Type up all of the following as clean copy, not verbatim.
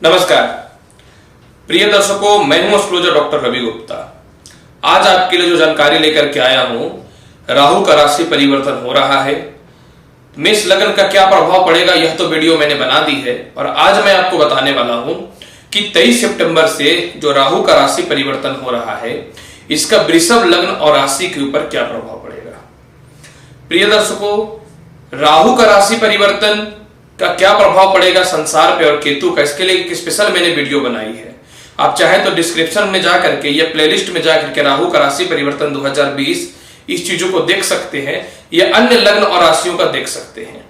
नमस्कार प्रिय दर्शकों, मैं हूं एस्ट्रोलॉजर डॉक्टर रवि गुप्ता। आज आपके लिए जो जानकारी लेकर के आया हूं, राहु का राशि परिवर्तन हो रहा है, मेष लग्न का क्या प्रभाव पड़ेगा, यह तो वीडियो मैंने बना दी है। और आज मैं आपको बताने वाला हूं कि 23 सितंबर से जो राहु का राशि परिवर्तन हो रहा है, इसका वृषभ लग्न और राशि के ऊपर क्या प्रभाव पड़ेगा। प्रिय दर्शकों, राहु का राशि परिवर्तन का क्या प्रभाव पड़ेगा संसार पे और केतु का, इसके लिए एक स्पेशल मैंने वीडियो बनाई है। आप चाहे तो डिस्क्रिप्शन में जाकर के या प्लेलिस्ट में जाकर के राहु का राशि परिवर्तन 2020 इस चीजों को देख सकते हैं, या अन्य लग्न और राशियों का देख सकते हैं।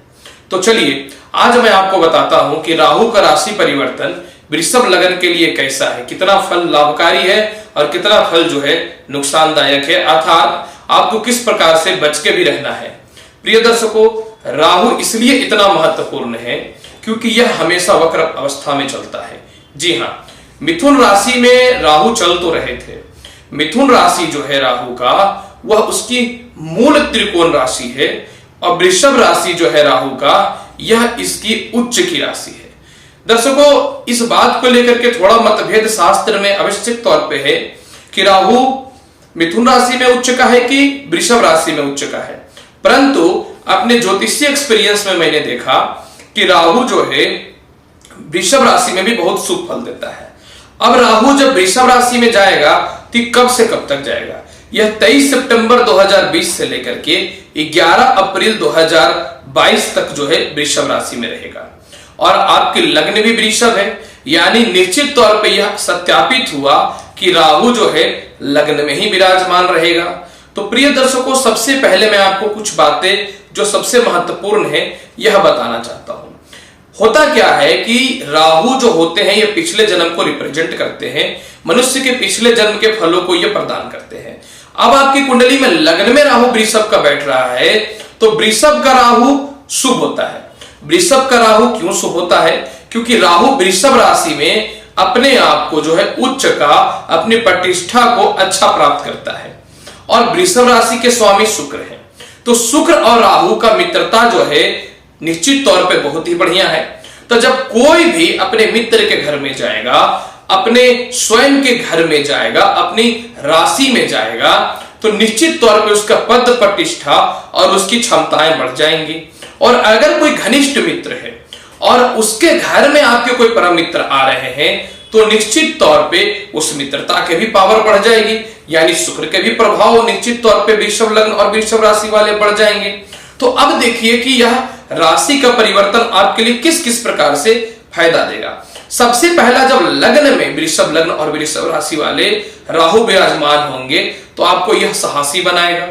तो चलिए आज मैं आपको बताता हूं कि राहु का राशि परिवर्तन वृषभ लग्न के लिए कैसा है, कितना फल लाभकारी है और कितना फल जो है नुकसानदायक है, अर्थात आपको किस प्रकार से बच के भी रहना है। प्रिय दर्शकों, राहु इसलिए इतना महत्वपूर्ण है क्योंकि यह हमेशा वक्र अवस्था में चलता है। जी हां, मिथुन राशि में राहु चल तो रहे थे। मिथुन राशि जो है राहु का, वह उसकी मूल त्रिकोण राशि है, और वृषभ राशि जो है राहु का, यह इसकी उच्च की राशि है। दर्शकों, इस बात को लेकर के थोड़ा मतभेद शास्त्र में आवश्यक तौर पे है कि राहु मिथुन राशि में उच्च का है कि वृषभ राशि में उच्च का है, परंतु अपने ज्योतिषीय एक्सपीरियंस में मैंने देखा कि राहु जो है वृषभ राशि में भी बहुत शुभ फल देता है। अब राहु जब वृषभ राशि में जाएगा तो कब से कब तक जाएगा, यह 23 सितंबर 2020 से लेकर के 11 अप्रैल 2022 तक जो है वृषभ राशि में रहेगा। और आपके लग्न भी वृषभ है, यानी निश्चित तौर पे यह सत्यापित हुआ कि राहु जो है लग्न में ही विराजमान रहेगा। तो प्रिय दर्शकों, सबसे पहले मैं आपको कुछ बातें जो सबसे महत्वपूर्ण है यह बताना चाहता हूं। होता क्या है कि राहु जो होते हैं, ये पिछले जन्म को रिप्रेजेंट करते हैं, मनुष्य के पिछले जन्म के फलों को ये प्रदान करते हैं। अब आपकी कुंडली में लग्न में राहु वृषभ का बैठ रहा है, तो वृषभ का राहु शुभ होता है। वृषभ का राहु क्यों शुभ होता है? क्योंकि राहु वृषभ राशि में अपने आप को जो है उच्च का, अपनी प्रतिष्ठा को अच्छा प्राप्त करता है, और वृषभ राशि के स्वामी शुक्र हैं। तो शुक्र और राहु का मित्रता जो है निश्चित तौर पे बहुत ही बढ़िया है। तो जब कोई भी अपने मित्र के घर में जाएगा, अपने स्वयं के घर में जाएगा, अपनी राशि में जाएगा, तो निश्चित तौर पे उसका पद प्रतिष्ठा और उसकी क्षमताएं बढ़ जाएंगी। और अगर कोई घनिष्ठ मित्र है और उसके घर में आपके कोई परम मित्र आ रहे हैं, तो निश्चित तौर पे उस मित्रता के भी पावर बढ़ जाएगी, यानी शुक्र के भी प्रभाव निश्चित तौर पे वृषभ लग्न और वृषभ राशि वाले बढ़ जाएंगे। तो अब देखिए कि यह राशि का परिवर्तन आपके लिए किस किस प्रकार से फायदा देगा। सबसे पहला, जब लग्न में वृषभ लग्न और वृषभ राशि वाले राहु विराजमान होंगे तो आपको यह साहसी बनाएगा।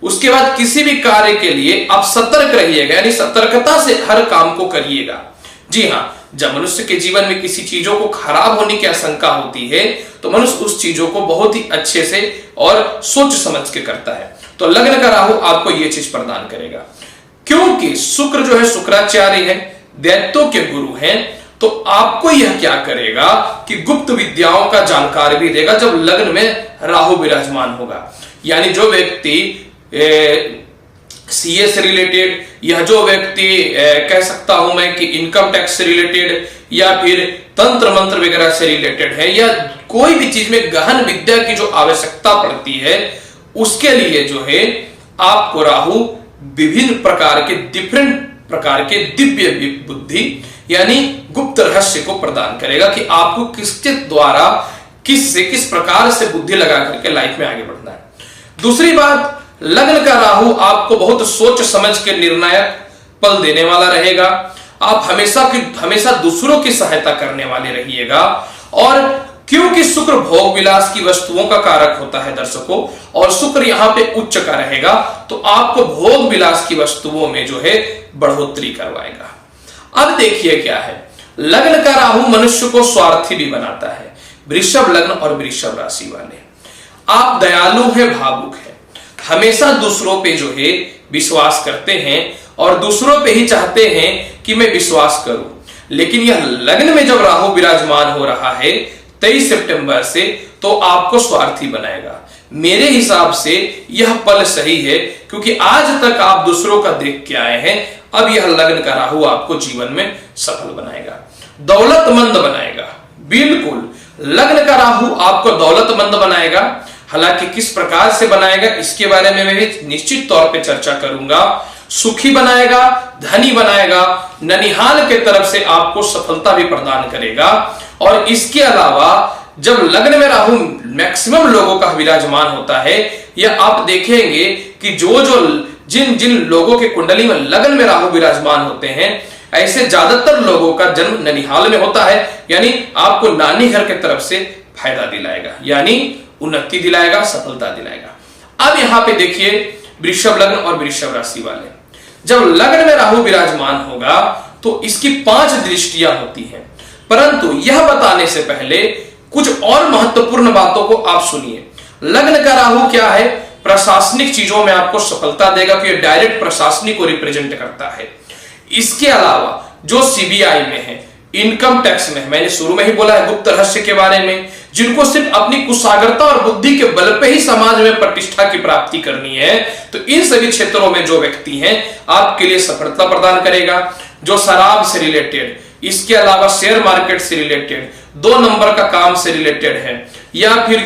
उसके बाद किसी भी कार्य के लिए आप सतर्क रहिएगा, यानी सतर्कता से हर काम को करिएगा। जी हां, जब मनुष्य के जीवन में किसी चीजों को खराब होने की आशंका होती है, तो मनुष्य उस चीजों को बहुत ही अच्छे से और सोच समझ के करता है। तो लग्न का राहु आपको यह चीज प्रदान करेगा, क्योंकि शुक्र जो है शुक्राचार्य है, दैत्यों के गुरु हैं। तो आपको यह क्या करेगा कि गुप्त विद्याओं का जानकार भी देगा जब लग्न में राहु विराजमान होगा। यानी जो व्यक्ति सीए से रिलेटेड, या जो व्यक्ति कह सकता हूं मैं कि इनकम टैक्स से रिलेटेड, या फिर तंत्र मंत्र वगैरह से रिलेटेड है, या कोई भी चीज में गहन विद्या की जो आवश्यकता पड़ती है, उसके लिए जो है आपको राहु विभिन्न प्रकार के डिफरेंट प्रकार के दिव्य बुद्धि यानी गुप्त रहस्य को प्रदान करेगा कि आपको किसके द्वारा किस प्रकार से बुद्धि लगा करके लाइफ में आगे बढ़ना है। दूसरी बात, लग्न का राहु आपको बहुत सोच समझ के निर्णायक पल देने वाला रहेगा। आप हमेशा दूसरों की सहायता करने वाले रहिएगा। और क्योंकि शुक्र भोग विलास की वस्तुओं का कारक होता है दर्शकों, और शुक्र यहां पे उच्च का रहेगा, तो आपको भोग विलास की वस्तुओं में जो है बढ़ोतरी करवाएगा। अब देखिए क्या है, लग्न का राहु मनुष्य को स्वार्थी भी बनाता है। वृषभ लग्न और वृषभ राशि वाले आप दयालु है, भावुक है, हमेशा दूसरों पे जो है विश्वास करते हैं और दूसरों पे ही चाहते हैं कि मैं विश्वास करूं। लेकिन यह लग्न में जब राहु विराजमान हो रहा है 23 सितंबर से, तो आपको स्वार्थी बनाएगा। मेरे हिसाब से यह पल सही है, क्योंकि आज तक आप दूसरों का देख के आए हैं, अब यह लग्न का राहु आपको जीवन में सफल बनाएगा। दौलतमंद बनाएगा। बिल्कुल, लग्न का राहु आपको दौलतमंद बनाएगा। हालांकि किस प्रकार से बनाएगा इसके बारे में मैं भी निश्चित तौर पे चर्चा करूंगा। सुखी बनाएगा, धनी बनाएगा, ननिहाल के तरफ से आपको सफलता भी प्रदान करेगा। और इसके अलावा जब लग्न में राहु मैक्सिमम लोगों का विराजमान होता है, यह आप देखेंगे कि जिन जिन लोगों के कुंडली में लग्न में राहु विराजमान होते हैं, ऐसे ज्यादातर लोगों का जन्म ननिहाल में होता है। यानी आपको नानी घर के तरफ से फायदा दिलाएगा, यानी उन्नति दिलाएगा, सफलता दिलाएगा। अब यहां पे देखिए वृषभ लग्न और वृषभ राशि वाले, जब लग्न में राहु विराजमान होगा तो इसकी 5 दृष्टियां होती हैं। परंतु यह बताने से पहले कुछ और महत्वपूर्ण बातों को आप सुनिए। लग्न का राहु क्या है? प्रशासनिक चीजों में आपको सफलता देगा, क्योंकि डायरेक्ट प्रशासनिक को रिप्रेजेंट करता है। इसके अलावा जो सीबीआई में है, इनकम टैक्स में, मैंने शुरू में ही बोला है गुप्त रहस्य के बारे में, जिनको सिर्फ अपनी कुशाग्रता और बुद्धि के बल पे ही समाज में प्रतिष्ठा की प्राप्ति करनी है, तो इन सभी क्षेत्रों में जो व्यक्ति हैं आपके लिए सफलता प्रदान करेगा। जो शराब से रिलेटेड, इसके अलावा शेयर मार्केट से रिलेटेड, 2 नंबर का काम से रिलेटेड है, या फिर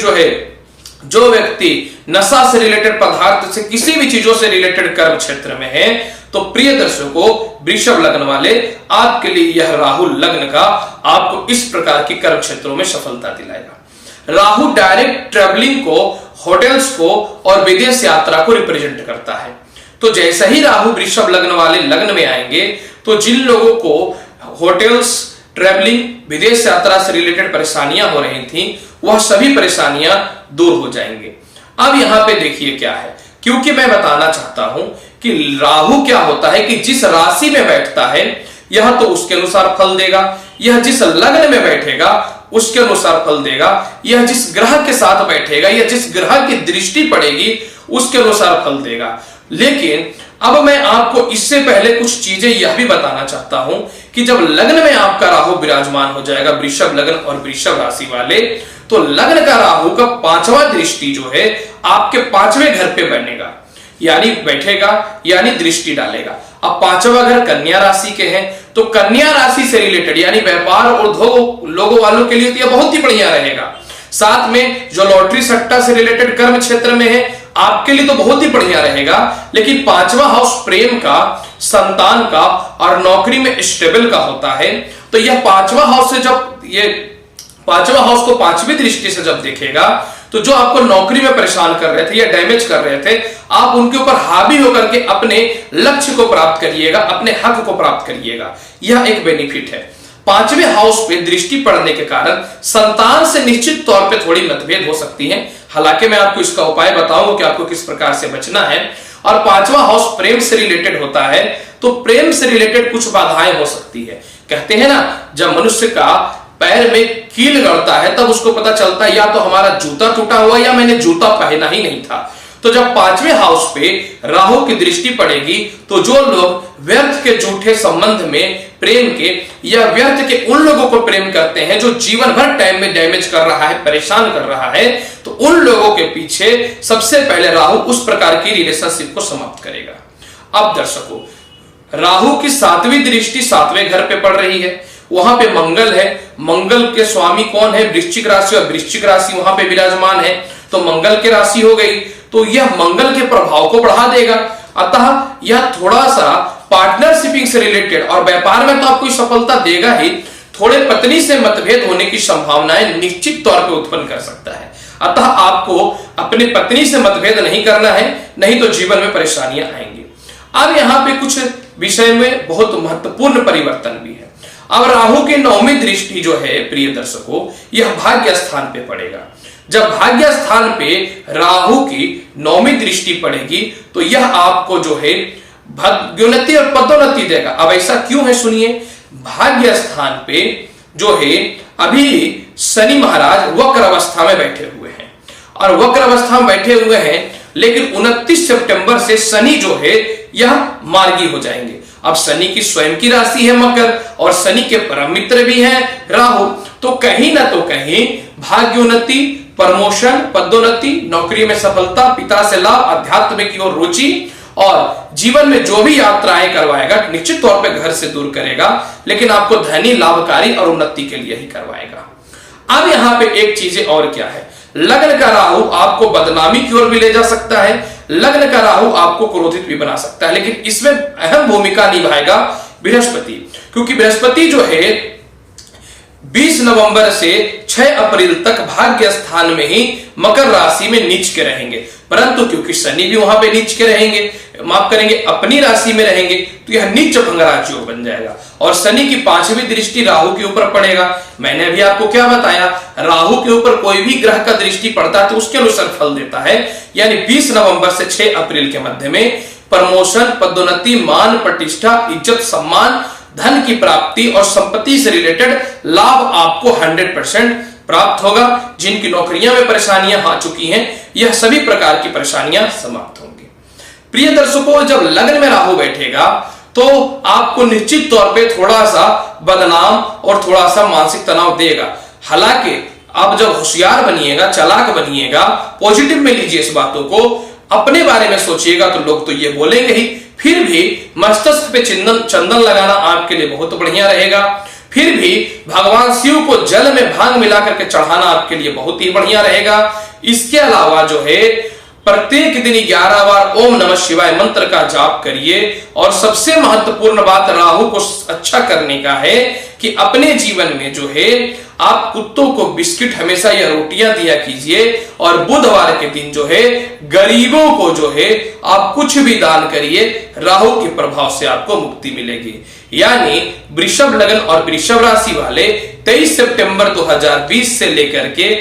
जो व्यक्ति नशा से रिलेटेड पदार्थ से, किसी भी चीजों से रिलेटेड कर्म क्षेत्र में है, तो प्रिय दर्शकों वृषभ लग्न वाले, आपके लिए यह राहु लग्न का आपको इस प्रकार के कर्म क्षेत्रों में सफलता दिलाएगा। राहु डायरेक्ट ट्रेवलिंग को, होटल्स को और विदेश यात्रा को रिप्रेजेंट करता है। तो जैसे ही राहु वृषभ लग्न वाले लग्न में आएंगे, तो जिन लोगों को होटल्स, ट्रेवलिंग, विदेश यात्रा से रिलेटेड परेशानियां हो रही थी, वह सभी परेशानियां दूर हो जाएंगे। अब यहां पे देखिए क्या है, क्योंकि मैं बताना चाहता हूं कि राहु क्या होता है कि जिस राशि में बैठता है यह तो उसके अनुसार फल देगा, यह जिस लग्न में बैठेगा उसके अनुसार फल देगा, यह जिस ग्रह के साथ बैठेगा या जिस ग्रह की दृष्टि पड़ेगी उसके अनुसार फल देगा। लेकिन अब मैं आपको इससे पहले कुछ चीजें यह भी बताना चाहता हूं कि जब लग्न में आपका राहु विराजमान हो जाएगा, वृषभ लग्न और वृषभ राशि वाले, तो लग्न का राहु का 5वां दृष्टि जो है आपके 5वें घर पे बनेगा, यानी बैठेगा, यानी दृष्टि डालेगा। अब 5वां घर कन्या राशि के हैं, तो कन्या राशि से रिलेटेड यानी व्यापार और उद्योग लोगों वालों के लिए तो यह बहुत ही बढ़िया रहेगा। साथ में जो लॉटरी सट्टा से रिलेटेड कर्म क्षेत्र में है आपके लिए तो बहुत ही बढ़िया रहेगा। लेकिन 5वां हाउस प्रेम का, संतान का और नौकरी में स्टेबल का होता है, तो यह 5वां हाउस से जब ये 5वां हाउस को 5वीं दृष्टि से जब देखेगा, तो जो आपको नौकरी में परेशान कर रहे थे या डैमेज कर रहे थे, आप उनके ऊपर हावी होकर के अपने लक्ष्य को प्राप्त करिएगा, अपने हक को प्राप्त करिएगा। यह एक बेनिफिट है। 5वें हाउस पे दृष्टि पड़ने के कारण संतान से निश्चित तौर पे थोड़ी मतभेद हो सकती है। हालांकि मैं आपको इसका उपाय बताऊंगा कि आपको किस प्रकार से बचना है। और 5वां हाउस प्रेम से रिलेटेड होता है, तो प्रेम से रिलेटेड कुछ बाधाएं हो सकती है। कहते हैं ना, जब मनुष्य का पैर में कील गड़ता है तब उसको पता चलता है या तो हमारा जूता टूटा हुआ या मैंने जूता पहना ही नहीं था। तो जब 5वें हाउस पे राहु की दृष्टि पड़ेगी, तो जो लोग व्यर्थ के झूठे संबंध में प्रेम के या व्यर्थ के उन लोगों को प्रेम करते हैं जो जीवन भर टाइम में डैमेज कर रहा है, परेशान कर रहा है, तो उन लोगों के पीछे सबसे पहले राहु उस प्रकार की रिलेशनशिप को समाप्त करेगा। अब दर्शकों, राहु की 7वीं दृष्टि 7वें घर पे पड़ रही है, वहां पे मंगल है। मंगल के स्वामी कौन है? वृश्चिक राशि, और वृश्चिक राशि वहां पे विराजमान है, तो मंगल की राशि हो गई, तो यह मंगल के प्रभाव को बढ़ा देगा। अतः यह थोड़ा सा पार्टनरशिपिंग से रिलेटेड और व्यापार में तो आपको सफलता देगा ही, थोड़े पत्नी से मतभेद होने की संभावनाएं निश्चित तौर पे उत्पन्न कर सकता है। अतः आपको अपनी पत्नी से मतभेद नहीं करना है, नहीं तो जीवन में परेशानियां आएंगी। अब यहाँ पे कुछ विषय में बहुत महत्वपूर्ण परिवर्तन भी है। अब राहु की 9वीं दृष्टि जो है प्रिय दर्शकों, यह भाग्य स्थान पे पड़ेगा। जब भाग्य स्थान पे राहु की 9वीं दृष्टि पड़ेगी, तो यह आपको जो है भाग्योन्नति और पदोन्नति देगा। अब ऐसा क्यों है सुनिए। भाग्य स्थान पे जो है अभी शनि महाराज वक्र अवस्था में बैठे हुए हैं, और वक्र अवस्था में बैठे हुए हैं, लेकिन 29 सितंबर से शनि जो है यह मार्गी हो जाएंगे। अब शनि की स्वयं की राशि है मकर, और शनि के परम मित्र भी हैं राहु, तो कहीं ना तो कहीं भाग्योन्नति, प्रमोशन, पदोन्नति, नौकरी में सफलता, पिता से लाभ, अध्यात्म की ओर रुचि और जीवन में जो भी यात्राएं करवाएगा निश्चित तौर पे घर से दूर करेगा, लेकिन आपको धनी, लाभकारी और उन्नति के लिए ही करवाएगा। अब यहां पे एक चीजें और क्या है, लग्न का राहु आपको बदनामी की ओर भी ले जा सकता है, लग्न का राहु आपको क्रोधित भी बना सकता है, लेकिन इसमें अहम भूमिका निभाएगा बृहस्पति, क्योंकि बृहस्पति जो है 20 नवंबर से 6 अप्रैल तक भाग्य स्थान में ही मकर राशि में नीच के रहेंगे, परंतु क्योंकि शनि भी वहां पे नीच के रहेंगे, माफ करेंगे अपनी राशि में रहेंगे, तो यह नीच भंगराज योग बन जाएगा और शनि की 5वीं दृष्टि राहु के ऊपर पड़ेगा। मैंने अभी आपको क्या बताया, राहु के ऊपर कोई भी ग्रह का दृष्टि पड़ता है तो उसके अनुसार फल देता है। यानी 20 नवंबर से 6 अप्रैल के मध्य में प्रमोशन, पदोन्नति, मान, प्रतिष्ठा, इज्जत, सम्मान, धन की प्राप्ति और संपत्ति से रिलेटेड लाभ आपको 100% प्राप्त होगा। जिनकी नौकरियां में परेशानियां आ चुकी हैं, यह सभी प्रकार की परेशानियां समाप्त होंगी। प्रिय दर्शकों, जब लग्न में राहु बैठेगा तो आपको निश्चित तौर पे थोड़ा सा बदनाम और थोड़ा सा मानसिक तनाव देगा। हालांकि आप जब होशियार बनिएगा, चालाक बनिएगा, पॉजिटिव में लीजिए इस बातों को, अपने बारे में सोचिएगा तो लोग तो ये बोलेंगे ही, फिर भी मस्तिष्क पे चंदन लगाना आपके लिए बहुत बढ़िया रहेगा। फिर भी भगवान शिव को जल में भांग मिला करके चढ़ाना आपके लिए बहुत ही बढ़िया रहेगा। इसके अलावा जो है प्रत्येक दिन 11 बार ओम नमः शिवाय मंत्र का जाप करिए। और सबसे महत्वपूर्ण बात राहु को अच्छा करने का है कि अपने जीवन में जो है आप कुत्तों को बिस्किट हमेशा या रोटियां दिया कीजिए, और बुधवार के दिन जो है गरीबों को जो है आप कुछ भी दान करिए, राहु के प्रभाव से आपको मुक्ति मिलेगी। यानी वृषभ लग्न और वृषभ राशि वाले 23 सितंबर 2020 से लेकर के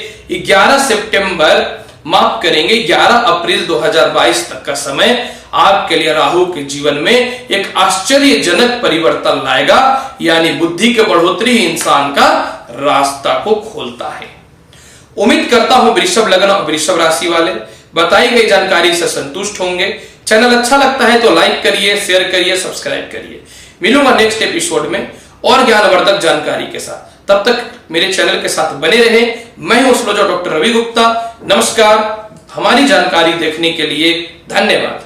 11 सितंबर माफ करेंगे 11 अप्रैल 2022 तक का समय आपके लिए राहु के जीवन में एक आश्चर्यजनक परिवर्तन लाएगा। यानी बुद्धि के बढ़ोतरी इंसान का रास्ता को खोलता है। उम्मीद करता हूं वृषभ लग्न और वृषभ राशि वाले बताई गई जानकारी से संतुष्ट होंगे। चैनल अच्छा लगता है तो लाइक करिए, शेयर करिए, सब्सक्राइब करिए। मिलूंगा नेक्स्ट एपिसोड में और ज्ञानवर्धक जानकारी के साथ। तब तक मेरे चैनल के साथ बने रहे। मैं हूं एस्ट्रोलॉजर डॉक्टर रवि गुप्ता। नमस्कार। हमारी जानकारी देखने के लिए धन्यवाद।